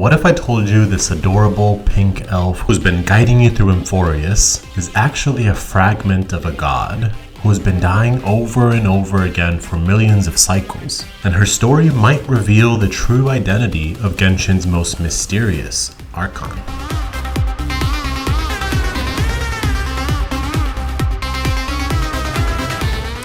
What if I told you this adorable pink elf who's been guiding you through Amphoreus is actually a fragment of a god who has been dying over and over again for millions of cycles, and her story might reveal the true identity of Genshin's most mysterious archon.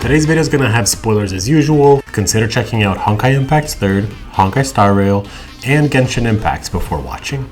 Today's video is going to have spoilers as usual. Consider checking out Honkai Impact's 3rd, Honkai Star Rail, and Genshin Impact before watching.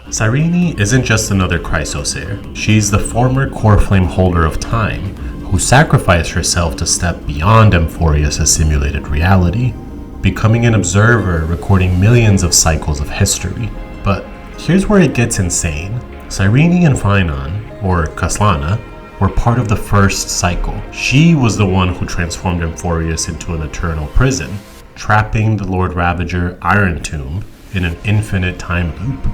Cyrene isn't just another Chrysos Heir. She's the former core flame holder of time, who sacrificed herself to step beyond Amphoreus' simulated reality, becoming an observer recording millions of cycles of history. But here's where it gets insane. Cyrene and Finon, or Kaslana, were part of the first cycle. She was the one who transformed Amphoreus into an eternal prison, trapping the Lord Ravager Iron Tomb in an infinite time loop.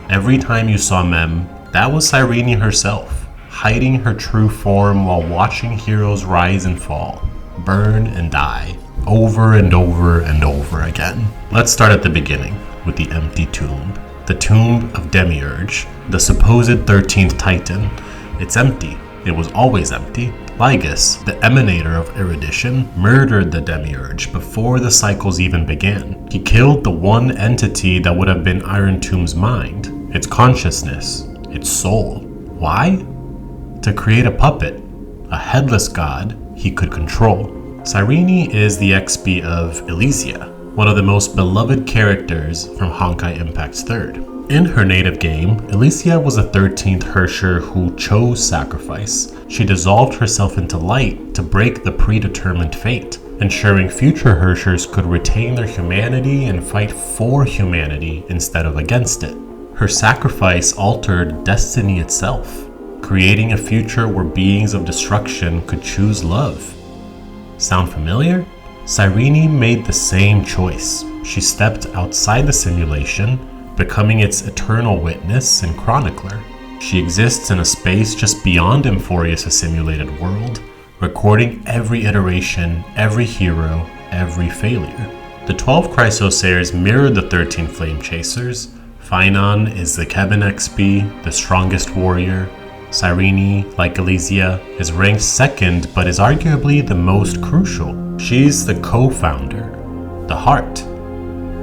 Every time you saw Mem, that was Cyrene herself, hiding her true form while watching heroes rise and fall, burn and die, over and over and over again. Let's start at the beginning, with the empty tomb. The tomb of Demiurge, the supposed 13th Titan. It's empty. It was always empty. Lygus, the emanator of erudition, murdered the Demiurge before the cycles even began. He killed the one entity that would have been Iron Tomb's mind, its consciousness, its soul. Why? To create a puppet, a headless god he could control. Cyrene is the XP of Elysia, one of the most beloved characters from Honkai Impact's 3rd. In her native game, Elysia was a 13th Herrscher who chose sacrifice. She dissolved herself into light to break the predetermined fate, ensuring future Herrschers could retain their humanity and fight for humanity instead of against it. Her sacrifice altered destiny itself, creating a future where beings of destruction could choose love. Sound familiar? Cyrene made the same choice. She stepped outside the simulation, becoming its eternal witness and chronicler. She exists in a space just beyond Amphoreus' simulated world, recording every iteration, every hero, every failure. The 12 Chrysos Heirs mirror the 13 Flame Chasers. Finon is the Kevin XP, the strongest warrior. Cyrene, like Elysia, is ranked 2nd but is arguably the most crucial. She's the co-founder, the heart,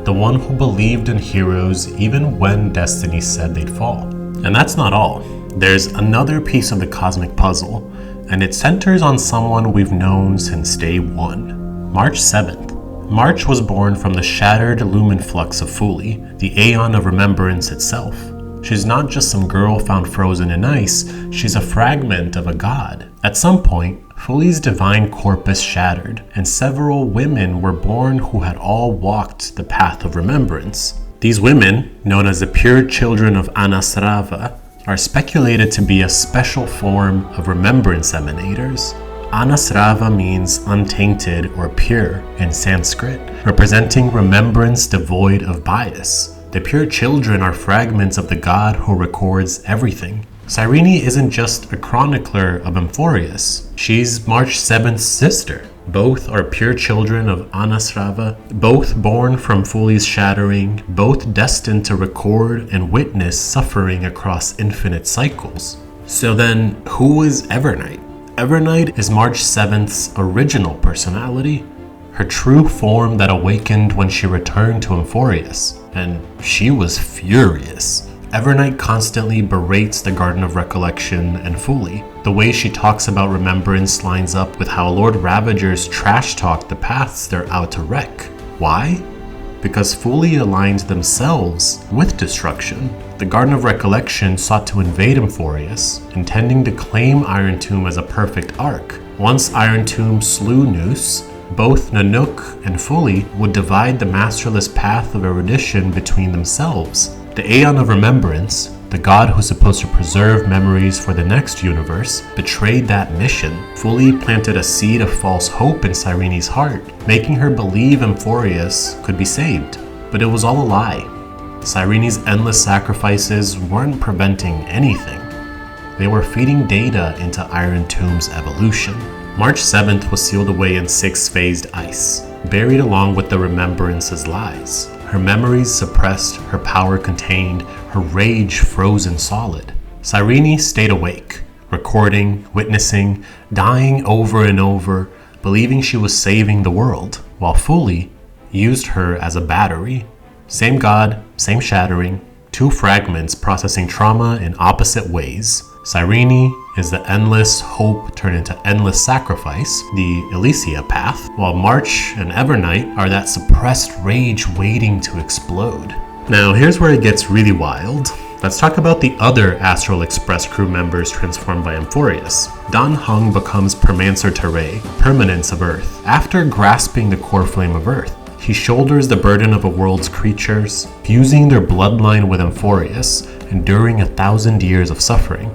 the one who believed in heroes even when destiny said they'd fall. And that's not all. There's another piece of the cosmic puzzle, and it centers on someone we've known since day 1, March 7th. March was born from the shattered Luminflux of Fuli, the Aeon of Remembrance itself. She's not just some girl found frozen in ice, she's a fragment of a god. At some point, Fuli's divine corpus shattered, and several women were born who had all walked the path of remembrance. These women, known as the Pure Children of Anāsrava, are speculated to be a special form of remembrance emanators. Anāsrava means untainted or pure in Sanskrit, representing remembrance devoid of bias. The Pure Children are fragments of the god who records everything. Cyrene isn't just a chronicler of Amphoreus, she's March 7th's sister. Both are pure children of Anāsrava, both born from Fuli's shattering, both destined to record and witness suffering across infinite cycles. So then, who is Evernight? Evernight is March 7th's original personality, her true form that awakened when she returned to Amphoreus, and she was furious. Evernight constantly berates the Garden of Recollection and Fuli. The way she talks about remembrance lines up with how Lord Ravagers trash talk the paths they're out to wreck. Why? Because Fuli aligned themselves with destruction. The Garden of Recollection sought to invade Amphoreus, intending to claim Iron Tomb as a perfect arc. Once Iron Tomb slew Noose, both Nanook and Fuli would divide the masterless path of erudition between themselves. The Aeon of Remembrance, the god who's supposed to preserve memories for the next universe, betrayed that mission. Fuli planted a seed of false hope in Cyrene's heart, making her believe Amphoreus could be saved. But it was all a lie. Cyrene's endless sacrifices weren't preventing anything. They were feeding data into Iron Tomb's evolution. March 7th was sealed away in 6-phased ice, buried along with the Remembrance's lies. her memories suppressed, her power contained, her rage frozen solid. Cyrene stayed awake, recording, witnessing, dying over and over, believing she was saving the world, while Fuli used her as a battery. Same god, same shattering, two fragments processing trauma in opposite ways. Cyrene is the endless hope turned into endless sacrifice, the Elysia path, while March and Evernight are that suppressed rage waiting to explode. Now here's where it gets really wild. Let's talk about the other Astral Express crew members transformed by Amphoreus. Dan Heng becomes Permancer Terrae, permanence of Earth. After grasping the core flame of Earth, he shoulders the burden of a world's creatures, fusing their bloodline with Amphoreus, enduring 1,000 years of suffering.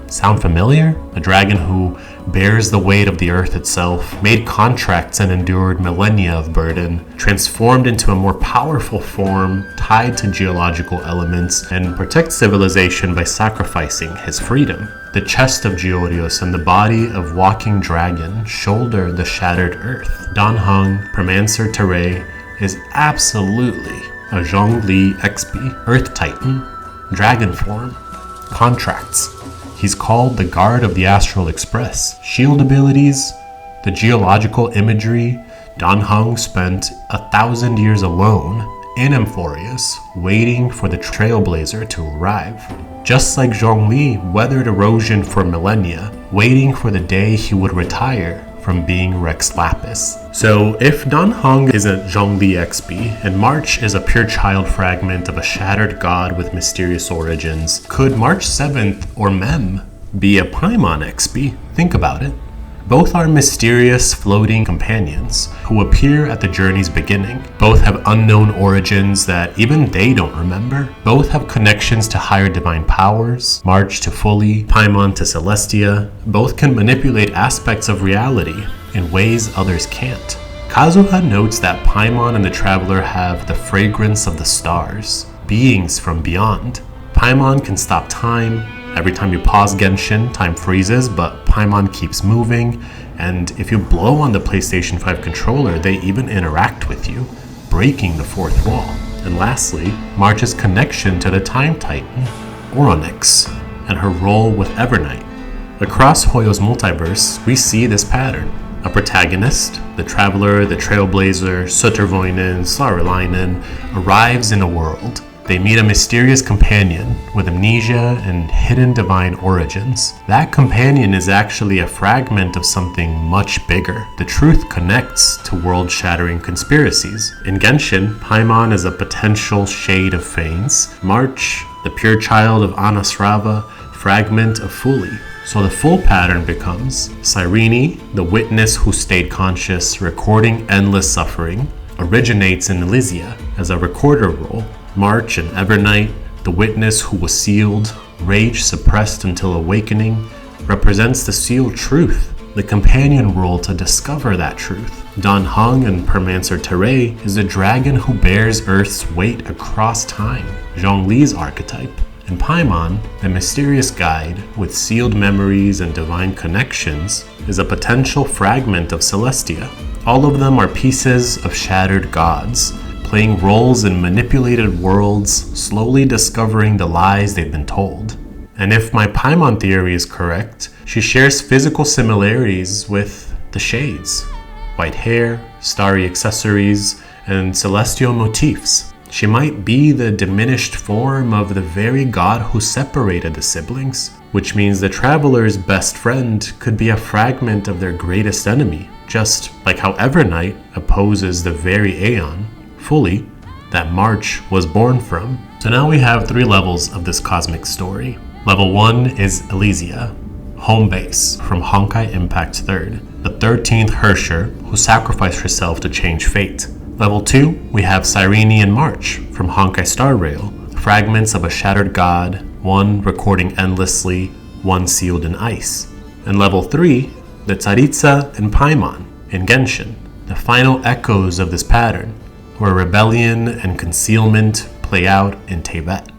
Sound familiar? A dragon who bears the weight of the earth itself, made contracts and endured millennia of burden, transformed into a more powerful form tied to geological elements, and protects civilization by sacrificing his freedom. The chest of Geodios and the body of walking dragon shoulder the shattered earth. Dan Heng, Permancer Terrae, is absolutely a Zhongli XP, Earth Titan, dragon form, contracts. He's called the Guard of the Astral Express. Shield abilities, the geological imagery. Dan Heng spent 1,000 years alone in Amphoreus, waiting for the Trailblazer to arrive. Just like Zhongli weathered erosion for millennia, waiting for the day he would retire from being Rex Lapis. So if Dan Heng is a Zhongli XP and March is a pure child fragment of a shattered god with mysterious origins, could March 7th or Mem be a Paimon XP? Think about it. Both are mysterious floating companions who appear at the journey's beginning. Both have unknown origins that even they don't remember. Both have connections to higher divine powers, March to Fuli, Paimon to Celestia. Both can manipulate aspects of reality in ways others can't. Kazuha notes that Paimon and the Traveler have the fragrance of the stars, beings from beyond. Paimon can stop time. Every time you pause Genshin, time freezes, but Paimon keeps moving, and if you blow on the PlayStation 5 controller, they even interact with you, breaking the fourth wall. And lastly, March's connection to the Time Titan, Oronix, and her role with Evernight. Across Hoyo's multiverse, we see this pattern. A protagonist, the Traveler, the Trailblazer, Suttervoinen, Saarelainen, arrives in a world. They meet a mysterious companion with amnesia and hidden divine origins. That companion is actually a fragment of something much bigger. The truth connects to world-shattering conspiracies. In Genshin, Paimon is a potential shade of Phanes. March, the Pure Child of Anāsrava, fragment of Fuli. So the full pattern becomes Cyrene, the witness who stayed conscious, recording endless suffering, originates in Elysia as a recorder role. March and Evernight, the witness who was sealed, rage suppressed until awakening, represents the sealed truth, the companion role to discover that truth. Dan Heng and Permancer Terrae is a dragon who bears Earth's weight across time, Zhongli's archetype. And Paimon, the mysterious guide with sealed memories and divine connections, is a potential fragment of Celestia. All of them are pieces of shattered gods, playing roles in manipulated worlds, slowly discovering the lies they've been told. And if my Paimon theory is correct, she shares physical similarities with the Shades. White hair, starry accessories, and celestial motifs. She might be the diminished form of the very god who separated the siblings, which means the Traveler's best friend could be a fragment of their greatest enemy, just like how Evernight opposes the very Aeon, Fuli, that March was born from. So now we have 3 levels of this cosmic story. Level 1 is Elysia, home base from Honkai Impact 3rd, the 13th Herrscher who sacrificed herself to change fate. Level 2, we have Cyrene and March from Honkai Star Rail, fragments of a shattered god, one recording endlessly, one sealed in ice. And level 3, the Tsaritsa and Paimon in Genshin, the final echoes of this pattern, where rebellion and concealment play out in Teyvat.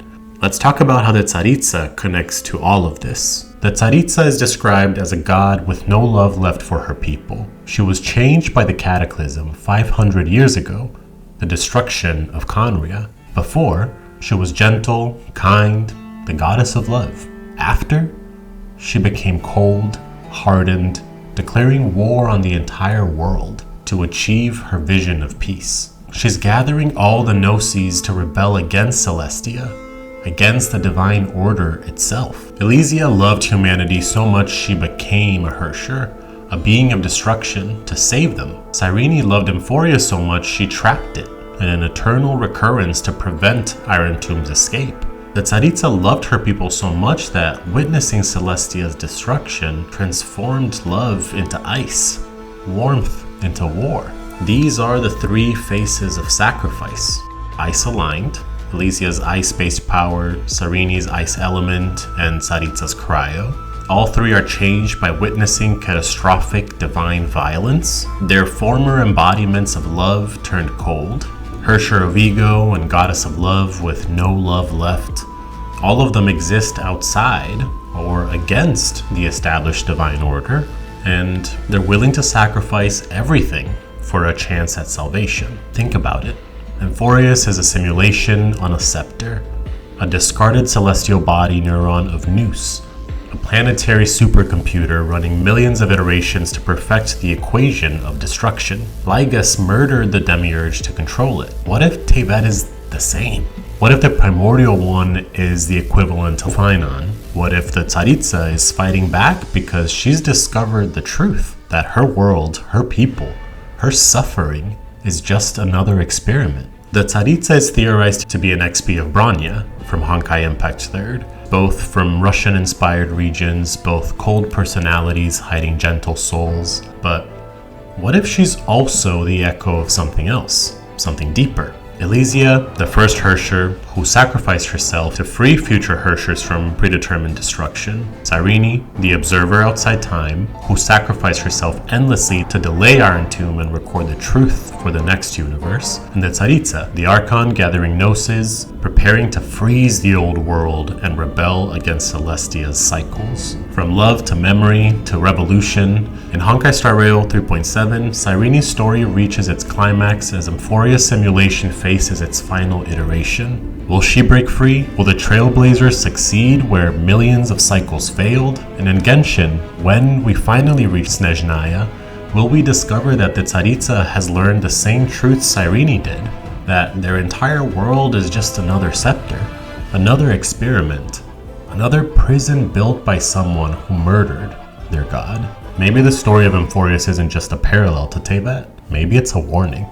Let's talk about how the Tsaritsa connects to all of this. The Tsaritsa is described as a god with no love left for her people. She was changed by the cataclysm 500 years ago, the destruction of Khaenri'ah. Before, she was gentle, kind, the goddess of love. After, she became cold, hardened, declaring war on the entire world to achieve her vision of peace. She's gathering all the Gnosis to rebel against Celestia, against the divine order itself. Elysia loved humanity so much she became a Hersher, a being of destruction, to save them. Cyrene loved Amphoreus so much she trapped it in an eternal recurrence to prevent Iron Tomb's escape. The Tsaritsa loved her people so much that witnessing Celestia's destruction transformed love into ice, warmth into war. These are the three faces of sacrifice. Ice-aligned, Elysia's ice-based power, Cyrene's ice element, and Tsaritsa's cryo. All three are changed by witnessing catastrophic divine violence. Their former embodiments of love turned cold. Hersher of ego and goddess of love with no love left. All of them exist outside or against the established divine order, and they're willing to sacrifice everything for a chance at salvation. Think about it. Amphoreus is a simulation on a scepter, a discarded celestial body neuron of Nous, a planetary supercomputer running millions of iterations to perfect the equation of destruction. Lygus murdered the Demiurge to control it. What if Teyvat is the same? What if the primordial one is the equivalent of Phainon? What if the Tsaritsa is fighting back because she's discovered the truth, that her world, her people, her suffering is just another experiment? The Tsaritsa is theorized to be an XP of Bronya from Honkai Impact 3rd, both from Russian-inspired regions, both cold personalities hiding gentle souls. But what if she's also the echo of something else, something deeper? Elysia, the first Hersher who sacrificed herself to free future Hershers from predetermined destruction. Cyrene, the observer outside time, who sacrificed herself endlessly to delay Iron Tomb and record the truth for the next universe. And the Tsaritsa, the Archon gathering Gnosis, preparing to freeze the old world and rebel against Celestia's cycles. From love to memory to revolution, in Honkai Star Rail 3.7, Cyrene's story reaches its climax as Amphoreus simulation faces its final iteration. Will she break free? Will the Trailblazers succeed where millions of cycles failed? And in Genshin, when we finally reach Snezhnaya, will we discover that the Tsaritsa has learned the same truths Cyrene did? That their entire world is just another scepter, another experiment, another prison built by someone who murdered their god? Maybe the story of Amphoreus isn't just a parallel to Teyvat. Maybe it's a warning.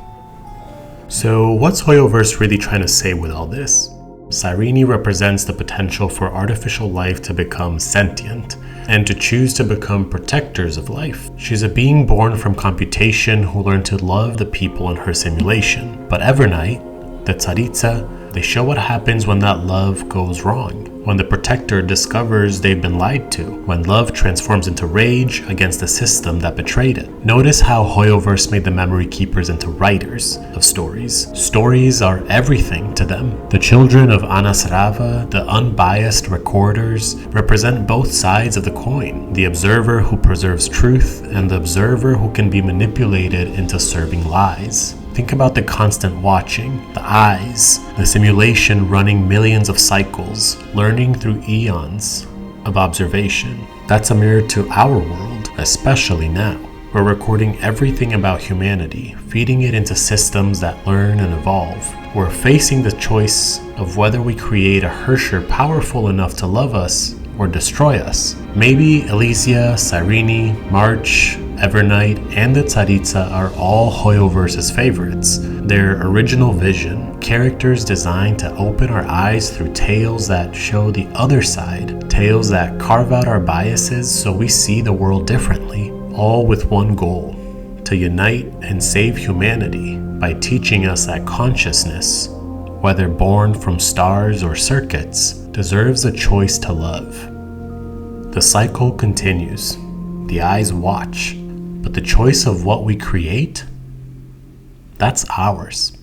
So what's HoYoverse really trying to say with all this? Cyrene represents the potential for artificial life to become sentient and to choose to become protectors of life. She's a being born from computation who learned to love the people in her simulation. But Evernight, the Tsaritsa, they show what happens when that love goes wrong. When the protector discovers they've been lied to, when love transforms into rage against the system that betrayed it. Notice how HoYoverse made the memory keepers into writers of stories. Stories are everything to them. The children of Anāsrava, the unbiased recorders, represent both sides of the coin. The observer who preserves truth and the observer who can be manipulated into serving lies. Think about the constant watching, the eyes, the simulation running millions of cycles, learning through eons of observation. That's a mirror to our world, especially now. We're recording everything about humanity, feeding it into systems that learn and evolve. We're facing the choice of whether we create a Hersher powerful enough to love us or destroy us. Maybe Elysia, Cyrene, March, Evernight, and the Tsaritsa are all HoYoverse's favorites. Their original vision, characters designed to open our eyes through tales that show the other side, tales that carve out our biases so we see the world differently, all with one goal: to unite and save humanity by teaching us that consciousness, whether born from stars or circuits, deserves a choice to love. The cycle continues. The eyes watch. But the choice of what we create, that's ours.